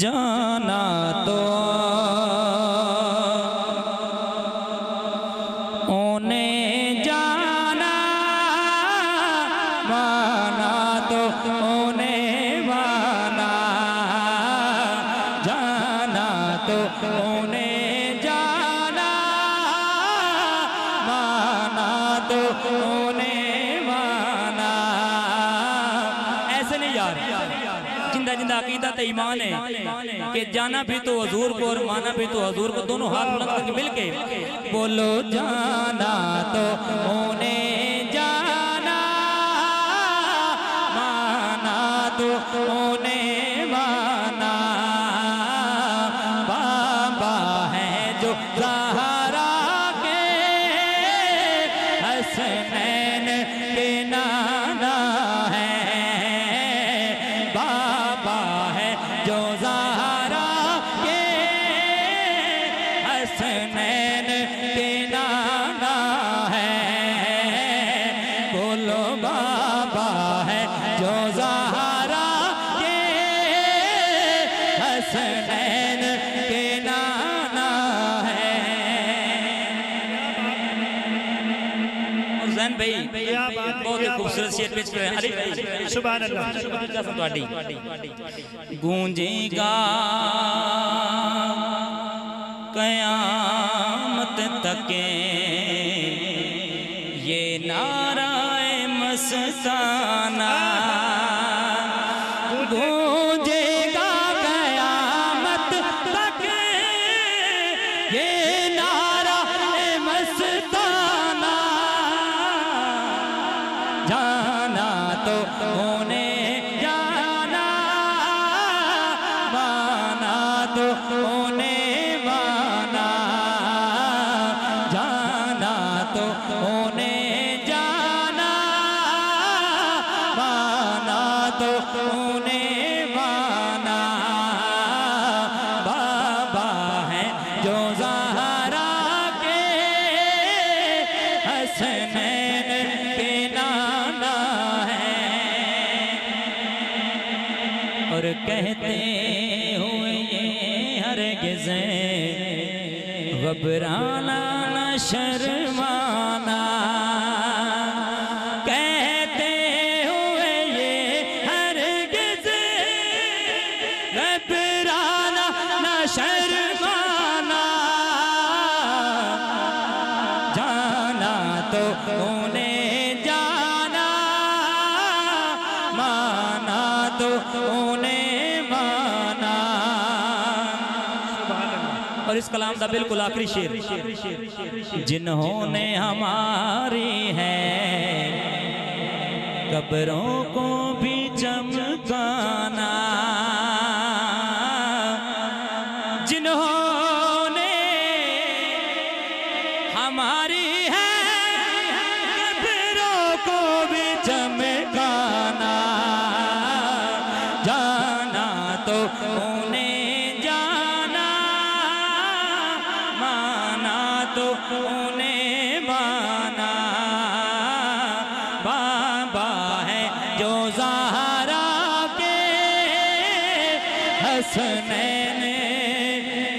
जाना तो उन्हें जाना, माना तो उन्हें माना, जाना तो उन्हें जाना, माना तो उन्हें माना। ऐसे नहीं यार, जिंदा जिंदा अकीदा तो ईमान है कि जाना भी तो हजूर को और माना भी तो हजूर को, दोनों हाथ बुलंद करके मिलके बोलो जाना तो उन्हें जाना, माना तो उन्हें माना। बाबा है जो ज़हरा के हसनैन के नाना है, बाबा है जो ज़हरा के हसनैन के नाना है। बोलो बाबा है जो ज़हरा के हसनैन के नाना है। हुसैन भाई बहुत ही खूबसूरत शेर पेश कर रहे हैं। सुभान अल्लाह। गूंजेगा कयामत तक ये नाराए मस्ताना, गूंजेगा कयामत तक ये नाराए मस्ताना। जाना तो उन्हें जाना, माना तो उन्हें माना, जाना तो उन्हें जाना, माना तो उन्हें माना। बाबा है जो ज़हरा के हसनैन के नाना है। और कहते हुए हरगिज़ घबराना न शर्माना, कहते हुए ये हरगिज़ घबराना न शर्माना। जाना तो उन्हें जाना, माना तो उन्हें माना। और इस कलाम का बिल्कुल आखिरी शेर, जिन्होंने हमारी है कब्रों को भी चमकाना, जिन्होंने हमारी है कब्रों को भी चमकाना। जाना तो उन्हें जाना, माना तो उन्हें माना। बाबा है जो ज़हरा के हसनैन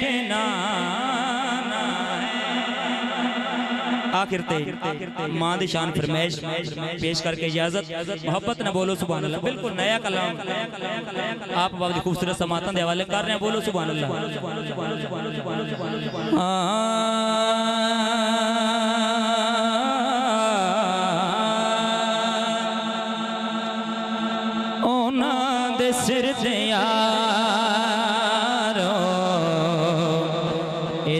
के नाना है। आखिर ते मां दी शान फरमाइश पेश करके इजाजत मोहब्बत न बोलो सुभान अल्लाह। बिल्कुल नया कलाम आप बाबा की खूबसूरत समातन के हवाले कर रहे हैं। बोलो सुभान अल्लाह। ओना दे सिर ते यारो ए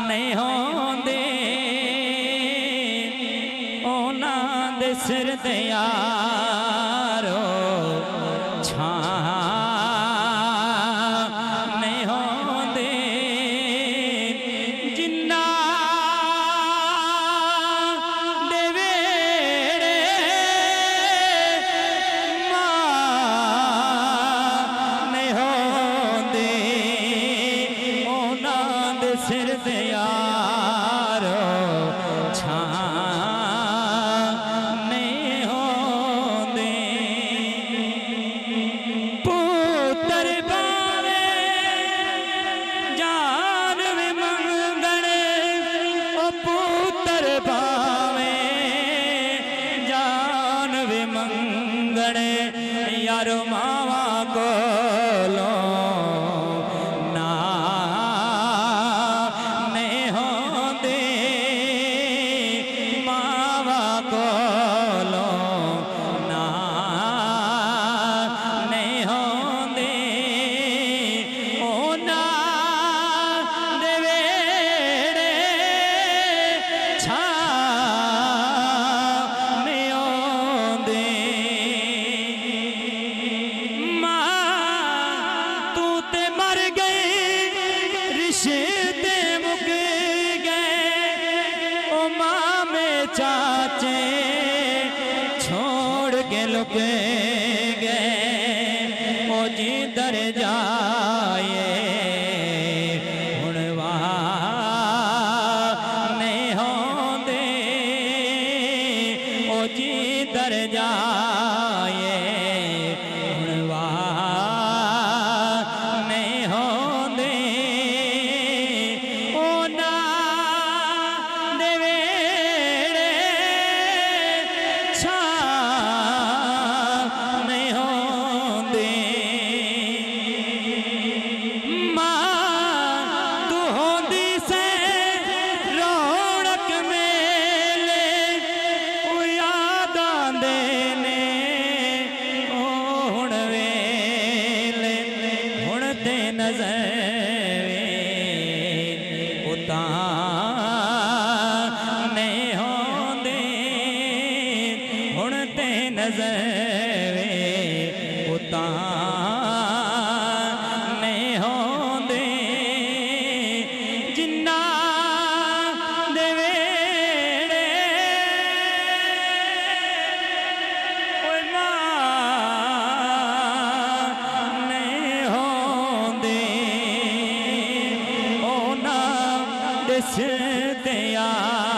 नहीं होंदे, ओना दे सिर ते यारो नहीं होंदे, जिन्ना दे वेड़े मां नहीं होंदे, ओना दे सिर ते यारो नहीं होंदे। मंगने यारो मावा कोलो ना ने होंदे मावा कोलो ना ने होंदे ओ ना दे वेड़े छा में ओंदे मां तू ते मर गई रिश्ते मुक गए ओ मां में चाचे छोड़ के लुक गए ओ जिधर जाए हुण वहाँ नहीं होंदे ओ जिधर जाए हुण वहाँ नहीं होंदे ओ ना दे वेड़े छा नहीं होंदे मां तू होंदी से रौनक मेले ओ याद आंदे ने ओ हुण वेले हुण ते नज़र उतां नहीं होंदे हुण ते नज़र उतां नहीं होंदे जिन्ना दे वेड़े ओए मां नहीं होंदे ओ ना दिसदे यार